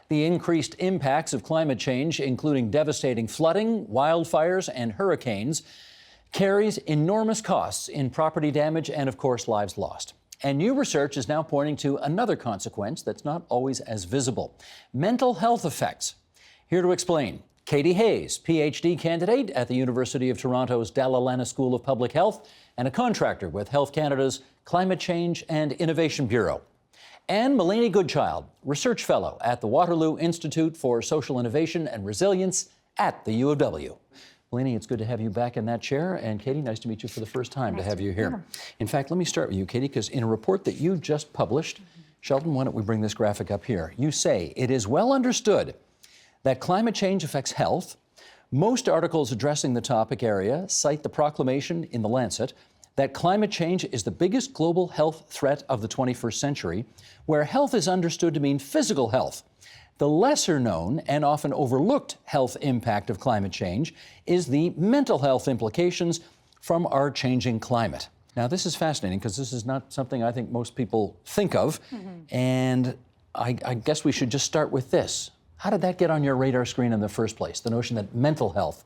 The increased impacts of climate change, including devastating flooding, wildfires, and hurricanes, carries enormous costs in property damage and, of course, lives lost. And new research is now pointing to another consequence that's not always as visible: mental health effects. Here to explain, Katie Hayes, PhD candidate at the University of Toronto's Dalla School of Public Health and a contractor with Health Canada's Climate Change and Innovation Bureau. And Melanie Goodchild, research fellow at the Waterloo Institute for Social Innovation and Resilience at the U of W. Melanie, it's good to have you back in that chair. And Katie, nice to meet you for the first time, to have you here. In fact, let me start with you, Katie, because in a report that you just published, Sheldon, why don't we bring this graphic up here? You say, it is well understood that climate change affects health. Most articles addressing the topic area cite the proclamation in The Lancet that climate change is the biggest global health threat of the 21st century, where health is understood to mean physical health. The lesser known and often overlooked health impact of climate change is the mental health implications from our changing climate. Now, this is fascinating because this is not something I think most people think of. And I guess we should just start with this. How did that get on your radar screen in the first place, the notion that mental health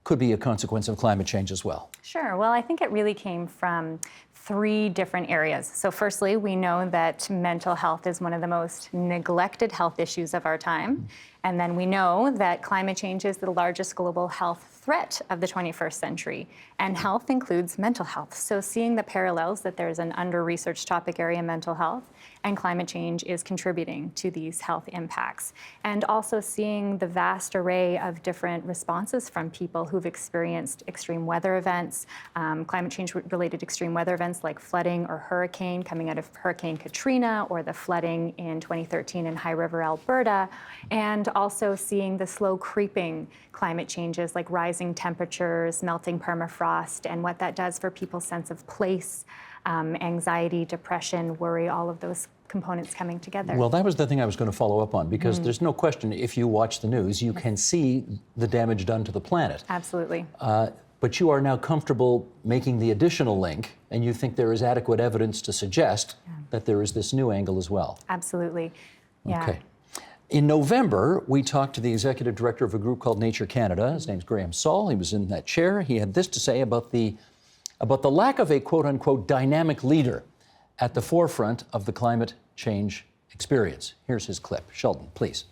could be a consequence of climate change as well? Sure. Well, I think it really came from three different areas. So firstly, we know that mental health is one of the most neglected health issues of our time. And then we know that climate change is the largest global health threat of the 21st century. And health includes mental health. So seeing the parallels that there's an under-researched topic area, mental health, and climate change is contributing to these health impacts. And also seeing the vast array of different responses from people who've experienced extreme weather events, climate change-related extreme weather events like flooding or hurricane coming out of Hurricane Katrina, or the flooding in 2013 in High River, Alberta, and also seeing the slow creeping climate changes like rising temperatures, melting permafrost, and what that does for people's sense of place, anxiety, depression, worry, all of those components coming together. Well, that was the thing I was going to follow up on, because there's no question, if you watch the news, you can see the damage done to the planet. Absolutely. But you are now comfortable making the additional link, and you think there is adequate evidence to suggest that there is this new angle as well. Absolutely. Yeah. Okay. In November, we talked to the executive director of a group called Nature Canada. His name's Graham Saul. He was in that chair. He had this to say about the lack of a quote-unquote dynamic leader at the forefront of the climate change experience. Here's his clip. Sheldon, please.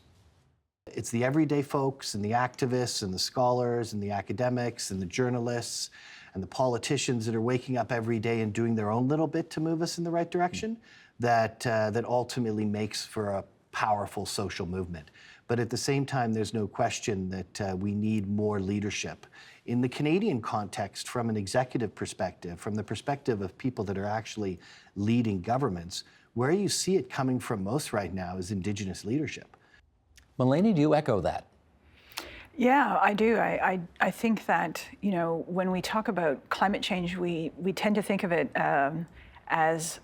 It's the everyday folks and the activists and the scholars and the academics and the journalists and the politicians that are waking up every day and doing their own little bit to move us in the right direction that ultimately makes for a powerful social movement. But at the same time, there's no question that we need more leadership. In the Canadian context, from an executive perspective, from the perspective of people that are actually leading governments, where you see it coming from most right now is Indigenous leadership. Melanie, do you echo that? Yeah, I do. I think that, you know, when we talk about climate change, we tend to think of it as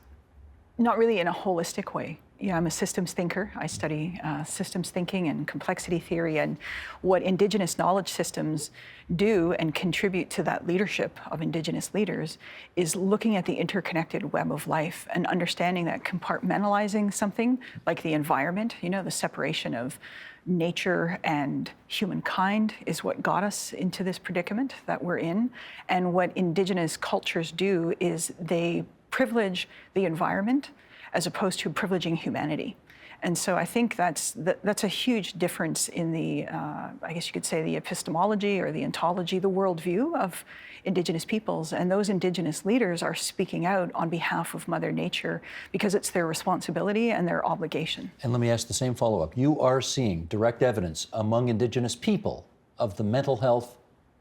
not really in a holistic way. Yeah, I'm a systems thinker. I study systems thinking and complexity theory, and what Indigenous knowledge systems do and contribute to that leadership of Indigenous leaders is looking at the interconnected web of life and understanding that compartmentalizing something like the environment, you know, the separation of nature and humankind is what got us into this predicament that we're in. And what Indigenous cultures do is they privilege the environment as opposed to privileging humanity. And so I think that's a huge difference in the, I guess you could say, the epistemology or the ontology, the worldview of Indigenous peoples. And those Indigenous leaders are speaking out on behalf of Mother Nature because it's their responsibility and their obligation. And let me ask the same follow-up. You are seeing direct evidence among Indigenous people of the mental health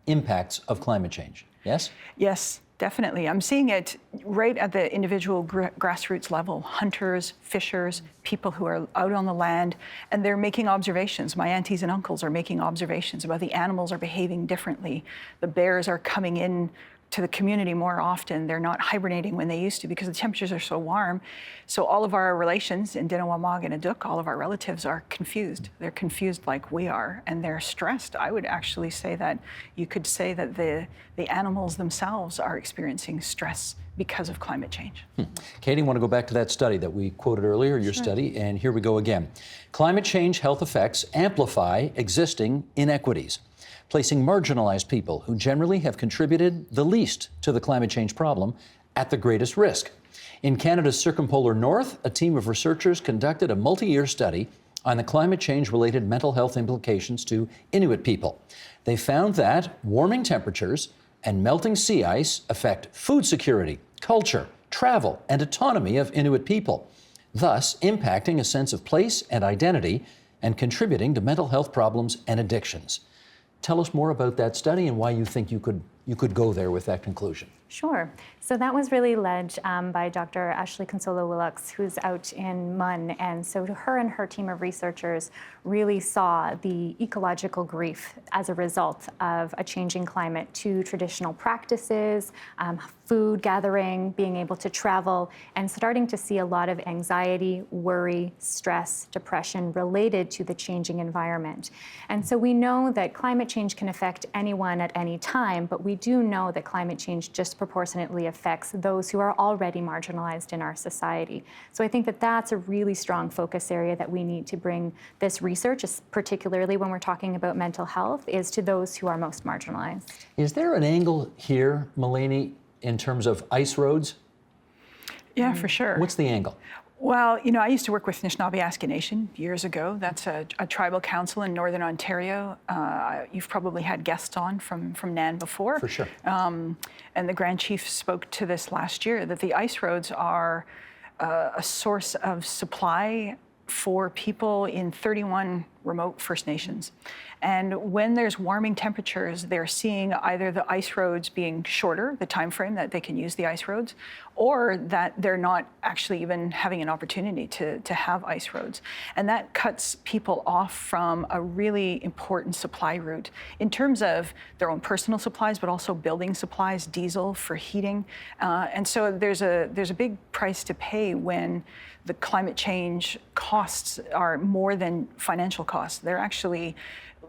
impacts of climate change, yes? Yes. Definitely. I'm seeing it right at the individual grassroots level. Hunters, fishers, people who are out on the land, and they're making observations. My aunties and uncles are making observations about the animals are behaving differently. The bears are coming in to the community more often. They're not hibernating when they used to because the temperatures are so warm. So all of our relations in Dinawamag and Aduk, all of our relatives are confused. They're confused like we are, and they're stressed. I would actually say that you could say that the animals themselves are experiencing stress because of climate change. Katie, I want to go back to that study that we quoted earlier, your study, and here we go again. Climate change health effects amplify existing inequities, placing marginalized people who generally have contributed the least to the climate change problem at the greatest risk. In Canada's circumpolar north, a team of researchers conducted a multi-year study on the climate change-related mental health implications to Inuit people. They found that warming temperatures and melting sea ice affect food security, culture, travel, and autonomy of Inuit people, thus impacting a sense of place and identity and contributing to mental health problems and addictions. Tell us more about that study and why you think you could go there with that conclusion. Sure. So that was really led by Dr. Ashley Consolo-Willocks, who's out in MUN. And so her and her team of researchers really saw the ecological grief as a result of a changing climate to traditional practices, food gathering, being able to travel, and starting to see a lot of anxiety, worry, stress, depression related to the changing environment. And so we know that climate change can affect anyone at any time, but we do know that climate change disproportionately affects those who are already marginalized in our society. So I think that that's a really strong focus area that we need to bring this research, particularly when we're talking about mental health, is to those who are most marginalized. Is there an angle here, Melanie, in terms of ice roads? Yeah, for sure. What's the angle? Well, you know, I used to work with Anishinaabe Nation years ago. That's a tribal council in Northern Ontario. You've probably had guests on from NAN before. For sure. And the Grand Chief spoke to this last year, that the ice roads are a source of supply for people in 31 remote First Nations. And when there's warming temperatures, they're seeing either the ice roads being shorter, the time frame that they can use the ice roads, or that they're not actually even having an opportunity to have ice roads. And that cuts people off from a really important supply route in terms of their own personal supplies, but also building supplies, diesel for heating. And so there's a big price to pay when the climate change costs are more than financial costs. They're actually,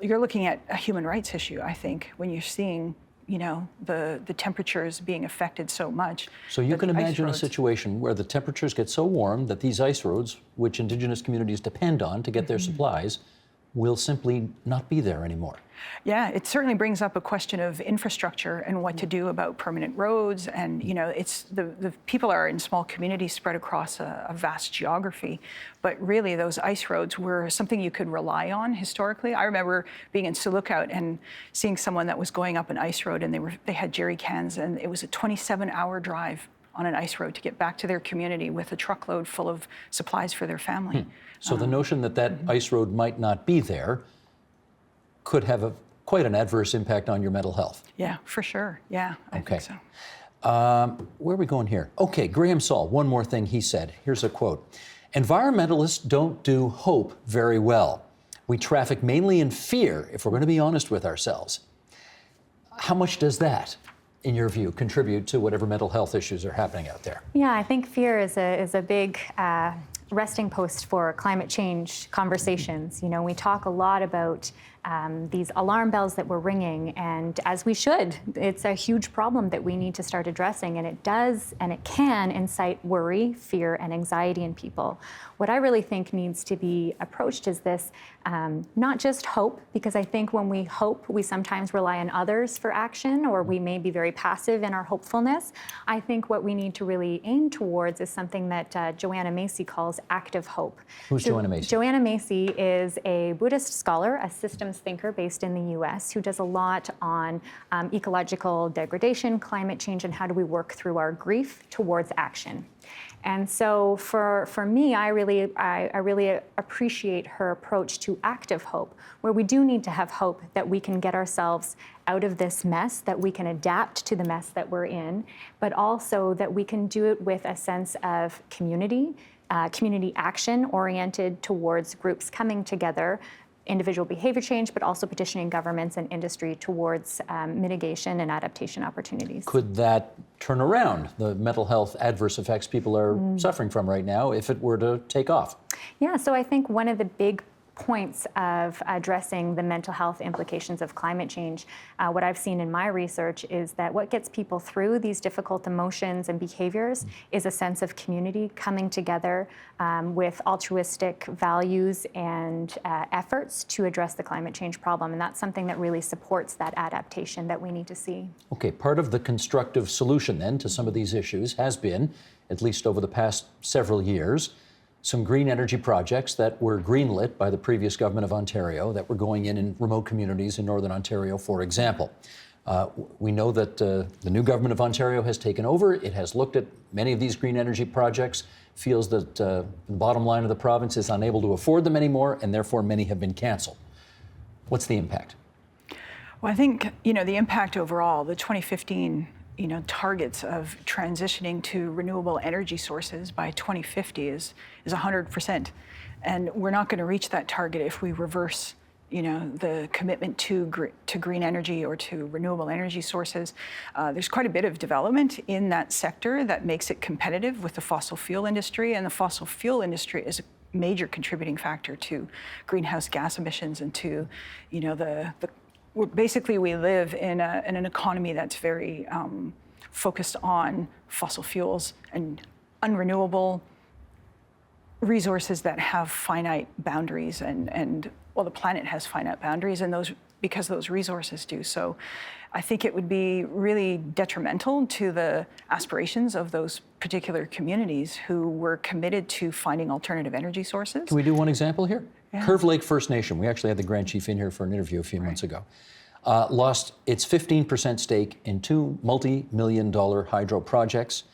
you're looking at a human rights issue, I think, when you're seeing, you know, the temperatures being affected so much. So you can imagine a situation where the temperatures get so warm that these ice roads, which Indigenous communities depend on to get their supplies, will simply not be there anymore. Yeah, it certainly brings up a question of infrastructure and what to do about permanent roads. And, you know, it's the people are in small communities spread across a vast geography. But really, those ice roads were something you could rely on historically. I remember being in Sioux Lookout and seeing someone that was going up an ice road, and they had jerry cans, and it was a 27-hour drive on an ice road to get back to their community with a truckload full of supplies for their family. So the notion that that ice road might not be there could have quite an adverse impact on your mental health. Yeah, for sure. Yeah, I think so. Where are we going here? Okay, Graham Saul, one more thing he said. Here's a quote. Environmentalists don't do hope very well. We traffic mainly in fear, if we're going to be honest with ourselves. How much does that, in your view, contribute to whatever mental health issues are happening out there? Yeah, I think fear is a big resting post for climate change conversations. You know, we talk a lot about these alarm bells that we're ringing, and as we should. It's a huge problem that we need to start addressing, and it does and it can incite worry, fear, and anxiety in people. What I really think needs to be approached is this, not just hope, because I think when we hope, we sometimes rely on others for action, or we may be very passive in our hopefulness. I think what we need to really aim towards is something that Joanna Macy calls active hope. Who's Joanna Macy? Joanna Macy is a Buddhist scholar, a systems thinker based in the US, who does a lot on ecological degradation, climate change, and how do we work through our grief towards action. And so for me, I really appreciate her approach to active hope, where we do need to have hope that we can get ourselves out of this mess, that we can adapt to the mess that we're in, but also that we can do it with a sense of community action oriented towards groups coming together, individual behavior change, but also petitioning governments and industry towards mitigation and adaptation opportunities. Could that turn around the mental health adverse effects people are suffering from right now if it were to take off? Yeah, so I think one of the big points of addressing the mental health implications of climate change, what I've seen in my research is that what gets people through these difficult emotions and behaviors is a sense of community coming together with altruistic values and efforts to address the climate change problem. And that's something that really supports that adaptation that we need to see. Okay, part of the constructive solution then to some of these issues has been, at least over the past several years, some green energy projects that were greenlit by the previous government of Ontario that were going in remote communities in Northern Ontario, for example. We know that the new government of Ontario has taken over. It has looked at many of these green energy projects, feels that the bottom line of the province is unable to afford them anymore, and therefore many have been canceled. What's the impact? Well, I think, the impact overall, the 2015 targets of transitioning to renewable energy sources by 2050 is 100%. And we're not going to reach that target if we reverse, the commitment to green energy or to renewable energy sources. There's quite a bit of development in that sector that makes it competitive with the fossil fuel industry, and the fossil fuel industry is a major contributing factor to greenhouse gas emissions and to, basically, we live in an economy that's very focused on fossil fuels and unrenewable resources that have finite boundaries, and the planet has finite boundaries, and because those resources do. So I think it would be really detrimental to the aspirations of those particular communities who were committed to finding alternative energy sources. Can we do one example here? Yeah. Curve Lake First Nation, we actually had the Grand Chief in here for an interview a few months ago. Lost its 15% stake in two multi-million-dollar hydro projects.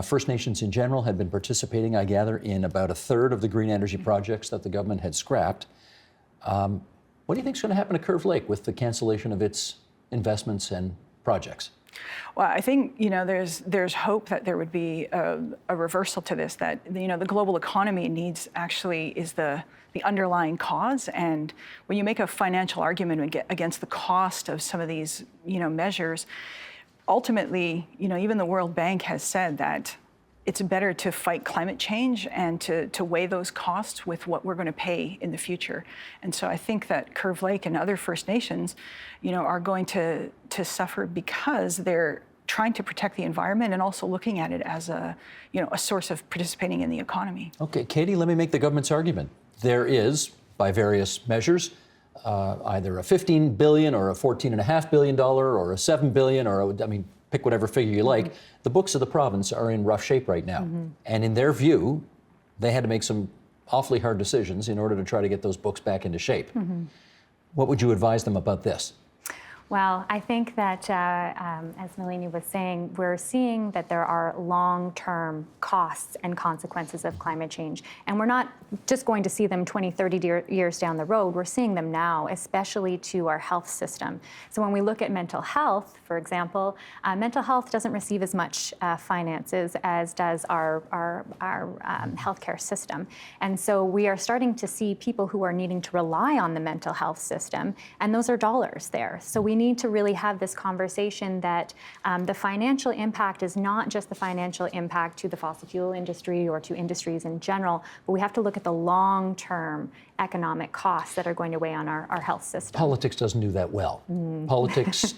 First Nations in general had been participating, I gather, in about a third of the green energy projects that the government had scrapped. What do you think is going to happen to Curve Lake with the cancellation of its investments and projects? Well, I think, there's hope that there would be a reversal to this, that, the global economy is the underlying cause. And when you make a financial argument against the cost of some of these, measures, ultimately, even the World Bank has said that it's better to fight climate change and to weigh those costs with what we're going to pay in the future. And so I think that Curve Lake and other First Nations, are going to suffer because they're trying to protect the environment and also looking at it as a source of participating in the economy. Okay, Katie, let me make the government's argument. There is, by various measures, either a $15 billion or a $14.5 billion or a $7 billion pick whatever figure you like. The books of the province are in rough shape right now. And in their view, they had to make some awfully hard decisions in order to try to get those books back into shape. What would you advise them about this? Well, I think that, as Melanie was saying, we're seeing that there are long-term costs and consequences of climate change. And we're not just going to see them 20, 30 years down the road. We're seeing them now, especially to our health system. So when we look at mental health, for example, mental health doesn't receive as much finances as does our healthcare system. And so we are starting to see people who are needing to rely on the mental health system, and those are dollars there. So we need to really have this conversation that the financial impact is not just the financial impact to the fossil fuel industry or to industries in general, but we have to look at the long-term economic costs that are going to weigh on our health system. Politics doesn't do that well. Politics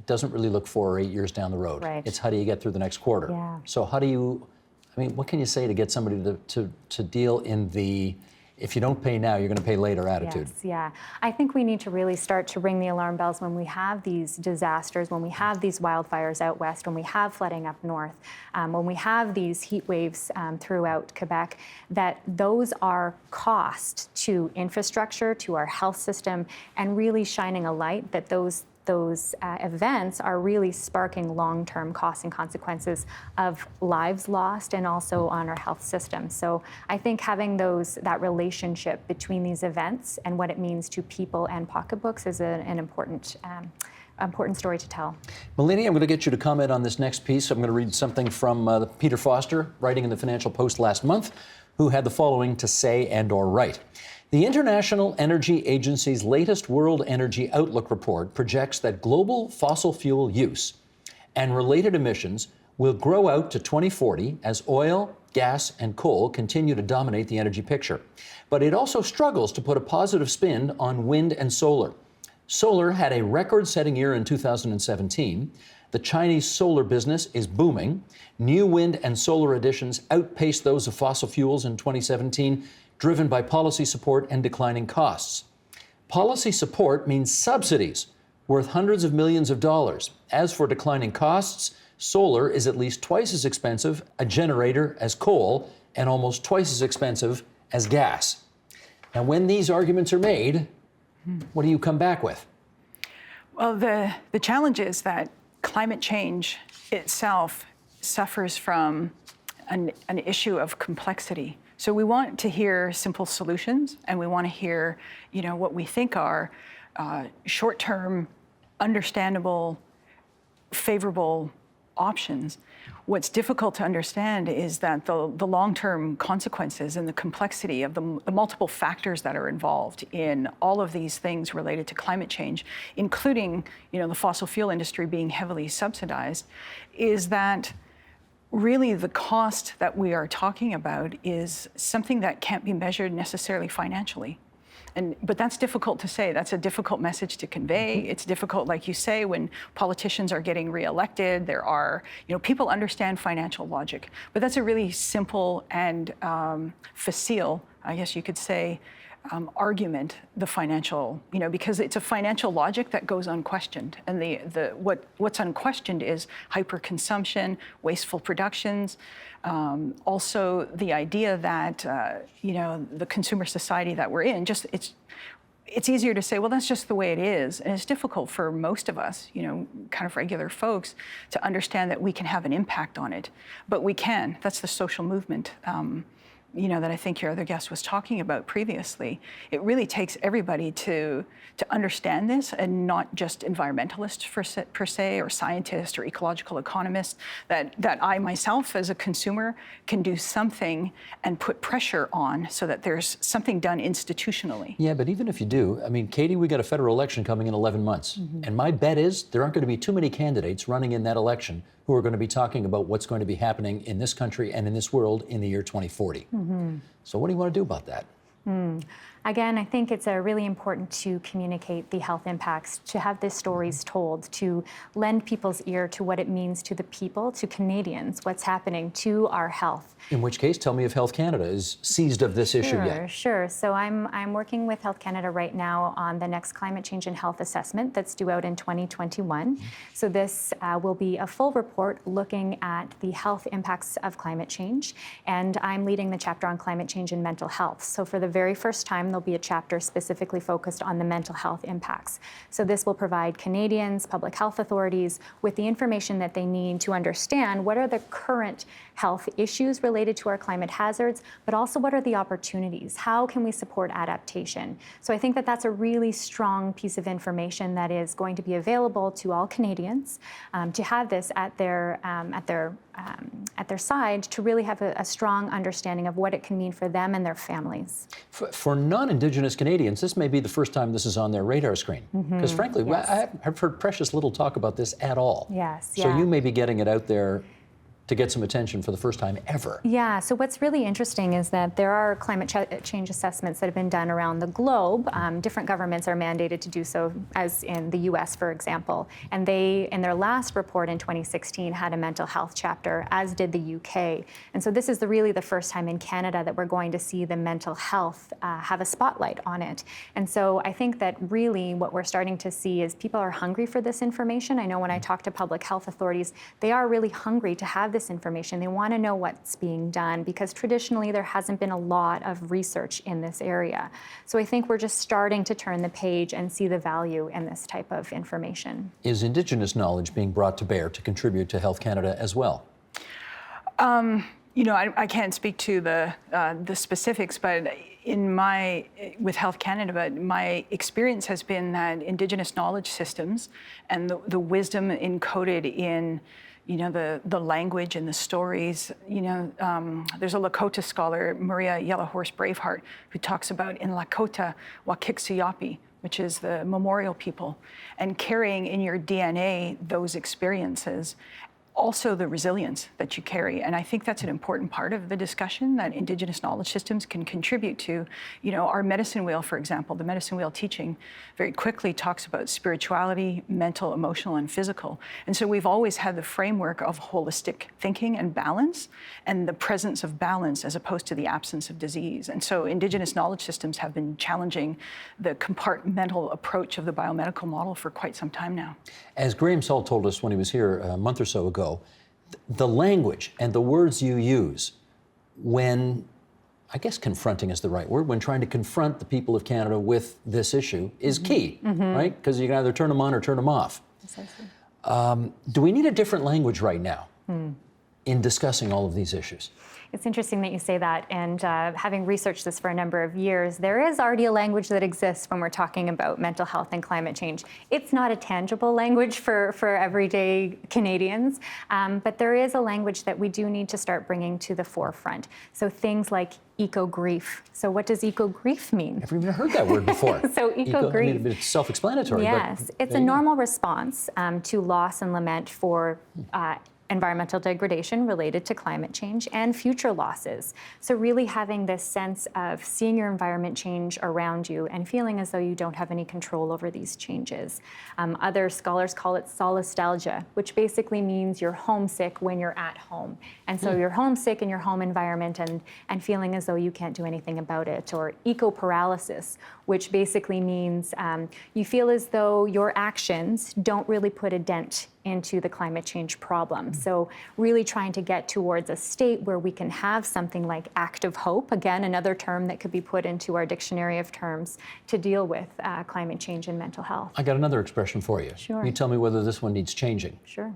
doesn't really look 4 or 8 years down the road. Right. It's how do you get through the next quarter? Yeah. So how do you, what can you say to get somebody to deal in the if you don't pay now, you're going to pay later attitude? Yes, yeah. I think we need to really start to ring the alarm bells when we have these disasters, when we have these wildfires out west, when we have flooding up north, when we have these heat waves throughout Quebec, that those are cost to infrastructure, to our health system, and really shining a light that those events are really sparking long-term costs and consequences of lives lost and also on our health system. So I think having that relationship between these events and what it means to people and pocketbooks is an important story to tell. Melanie, I'm going to get you to comment on this next piece. I'm going to read something from Peter Foster, writing in the Financial Post last month, who had the following to say and or write. The International Energy Agency's latest World Energy Outlook report projects that global fossil fuel use and related emissions will grow out to 2040 as oil, gas, and coal continue to dominate the energy picture. But it also struggles to put a positive spin on wind and solar. Solar had a record-setting year in 2017. The Chinese solar business is booming. New wind and solar additions outpaced those of fossil fuels in 2017, driven by policy support and declining costs. Policy support means subsidies worth hundreds of millions of dollars. As for declining costs, solar is at least twice as expensive a generator as coal and almost twice as expensive as gas. Now, when these arguments are made, what do you come back with? Well, the challenge is that climate change itself suffers from an issue of complexity. So we want to hear simple solutions, and we want to hear, what we think are short-term, understandable, favorable options. What's difficult to understand is that the long-term consequences and the complexity of the multiple factors that are involved in all of these things related to climate change, including the fossil fuel industry being heavily subsidized, is that really the cost that we are talking about is something that can't be measured necessarily financially. But that's difficult to say. That's a difficult message to convey. It's difficult, like you say, when politicians are getting reelected. There are, people understand financial logic. But that's a really simple and facile, I guess you could say, argument, the financial, because it's a financial logic that goes unquestioned. And what's unquestioned is hyperconsumption, wasteful productions, also the idea that, the consumer society that we're in, it's easier to say, well, that's just the way it is. And it's difficult for most of us, kind of regular folks, to understand that we can have an impact on it. But we can. That's the social movement. That I think your other guest was talking about previously. It really takes everybody to understand this, and not just environmentalists per se, or scientists or ecological economists, that I myself as a consumer can do something and put pressure on so that there's something done institutionally. Yeah, but even if you do, Katie, we got a federal election coming in 11 months. And my bet is there aren't going to be too many candidates running in that election who are going to be talking about what's going to be happening in this country and in this world in the year 2040. So what do you want to do about that? Again, I think it's really important to communicate the health impacts, to have these stories told, to lend people's ear to what it means to the people, to Canadians, what's happening to our health. In which case, tell me if Health Canada is seized of this issue yet. Sure. So I'm working with Health Canada right now on the next climate change and health assessment that's due out in 2021. So this will be a full report looking at the health impacts of climate change. And I'm leading the chapter on climate change and mental health. So for the very first time, there'll be a chapter specifically focused on the mental health impacts. So this will provide Canadians, public health authorities, with the information that they need to understand what are the current health issues related to our climate hazards, but also what are the opportunities? How can we support adaptation? So I think that that's a really strong piece of information that is going to be available to all Canadians to have this at their side, to really have a strong understanding of what it can mean for them and their families. For non-Indigenous Canadians, this may be the first time this is on their radar screen. Because frankly, Yes. I've heard precious little talk about this at all. Yes, So yeah. you may be getting it out there to get some attention for the first time ever. Yeah, so what's really interesting is that there are climate change assessments that have been done around the globe. Different governments are mandated to do so, as in the US, for example. And they, in their last report in 2016, had a mental health chapter, as did the UK. And so this is really the first time in Canada that we're going to see the mental health have a spotlight on it. And so I think that really what we're starting to see is people are hungry for this information. I know when I talk to public health authorities, they are really hungry to have this information. They want to know what's being done, because traditionally there hasn't been a lot of research in this area. So I think we're just starting to turn the page and see the value in this type of information. Is Indigenous knowledge being brought to bear to contribute to Health Canada as well? I can't speak to the specifics, but with Health Canada, but my experience has been that Indigenous knowledge systems and the wisdom encoded in the language and the stories. There's a Lakota scholar, Maria Yellowhorse Braveheart, who talks about in Lakota Wakiksuyapi, which is the memorial people, and carrying in your DNA those experiences also the resilience that you carry. And I think that's an important part of the discussion that Indigenous knowledge systems can contribute to. You know, our medicine wheel, for example, the medicine wheel teaching very quickly talks about spirituality, mental, emotional, and physical. And so we've always had the framework of holistic thinking and balance, and the presence of balance as opposed to the absence of disease. And so Indigenous knowledge systems have been challenging the compartmental approach of the biomedical model for quite some time now. As Graham Saul told us when he was here a month or so ago, the language and the words you use when, I guess confronting is the right word, when trying to confront the people of Canada with this issue is key, right? Because you can either turn them on or turn them off. Do we need a different language right now in discussing all of these issues? It's interesting that you say that, and having researched this for a number of years, there is already a language that exists when we're talking about mental health and climate change. It's not a tangible language for everyday Canadians, but there is a language that we do need to start bringing to the forefront. So things like eco-grief. So what does eco-grief mean? I've even heard that word before. So eco-grief. I mean, it's self-explanatory. Yes, but it's a normal response to loss and lament for environmental degradation related to climate change and future losses. So really having this sense of seeing your environment change around you and feeling as though you don't have any control over these changes. Other scholars call it solastalgia, which basically means you're homesick when you're at home. And so you're homesick in your home environment and feeling as though you can't do anything about it. Or eco-paralysis, which basically means you feel as though your actions don't really put a dent into the climate change problem. So really trying to get towards a state where we can have something like active hope, again, another term that could be put into our dictionary of terms to deal with climate change and mental health. I got another expression for you. Sure. You tell me whether this one needs changing. Sure.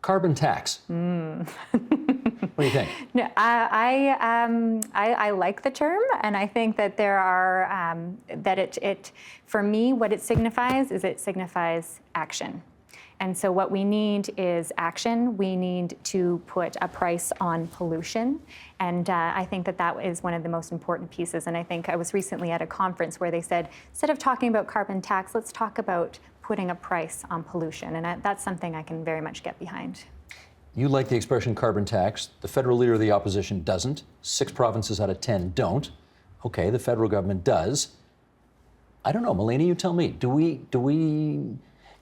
Carbon tax. What do you think? No, I like the term, and I think that there are, that it, for me, what it signifies is it signifies action. And so what we need is action. We need to put a price on pollution. And I think that that is one of the most important pieces. And I think I was recently at a conference where they said, instead of talking about carbon tax, let's talk about putting a price on pollution. And that's something I can very much get behind. You like the expression carbon tax. The federal leader of the opposition doesn't. 6 provinces out of 10 don't. Okay, the federal government does. I don't know, Melanie, you tell me.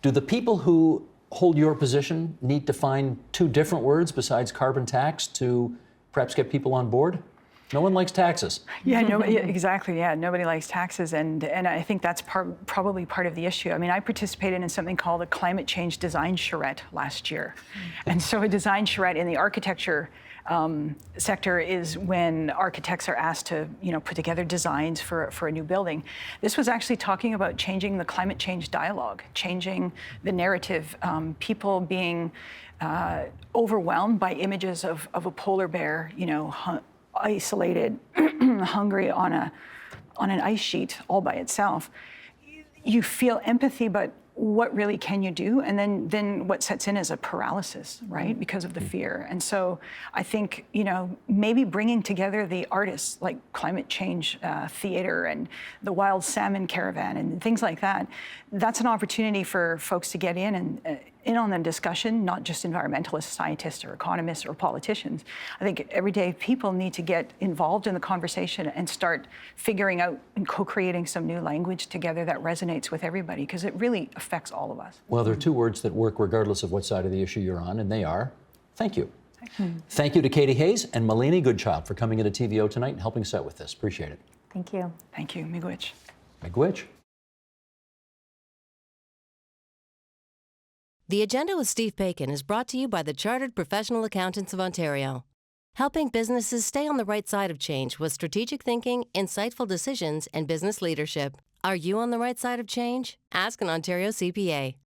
Do the people who hold your position need to find 2 different words besides carbon tax to perhaps get people on board? No one likes taxes. Yeah, exactly. Yeah, nobody likes taxes, and I think that's probably part of the issue. I mean, I participated in something called a climate change design charrette last year, and so a design charrette in the architecture sector is when architects are asked to, put together designs for a new building. This was actually talking about changing the climate change dialogue, changing the narrative, people being overwhelmed by images of a polar bear, isolated, hungry on an ice sheet all by itself. You feel empathy, but what really can you do? And then what sets in is a paralysis, right? Because of the fear. And so I think, maybe bringing together the artists like climate change theater and the wild salmon caravan and things like that, that's an opportunity for folks to get in and in on the discussion, not just environmentalists, scientists, or economists, or politicians. I think everyday people need to get involved in the conversation and start figuring out and co-creating some new language together that resonates with everybody, because it really affects all of us. Well, there are 2 words that work regardless of what side of the issue you're on, and they are thank you. Thank you to Katie Hayes and Melanie Goodchild for coming into TVO tonight and helping us out with this. Appreciate it. Thank you. Thank you. Miigwech. Miigwech. The Agenda with Steve Paikin is brought to you by the Chartered Professional Accountants of Ontario, helping businesses stay on the right side of change with strategic thinking, insightful decisions, and business leadership. Are you on the right side of change? Ask an Ontario CPA.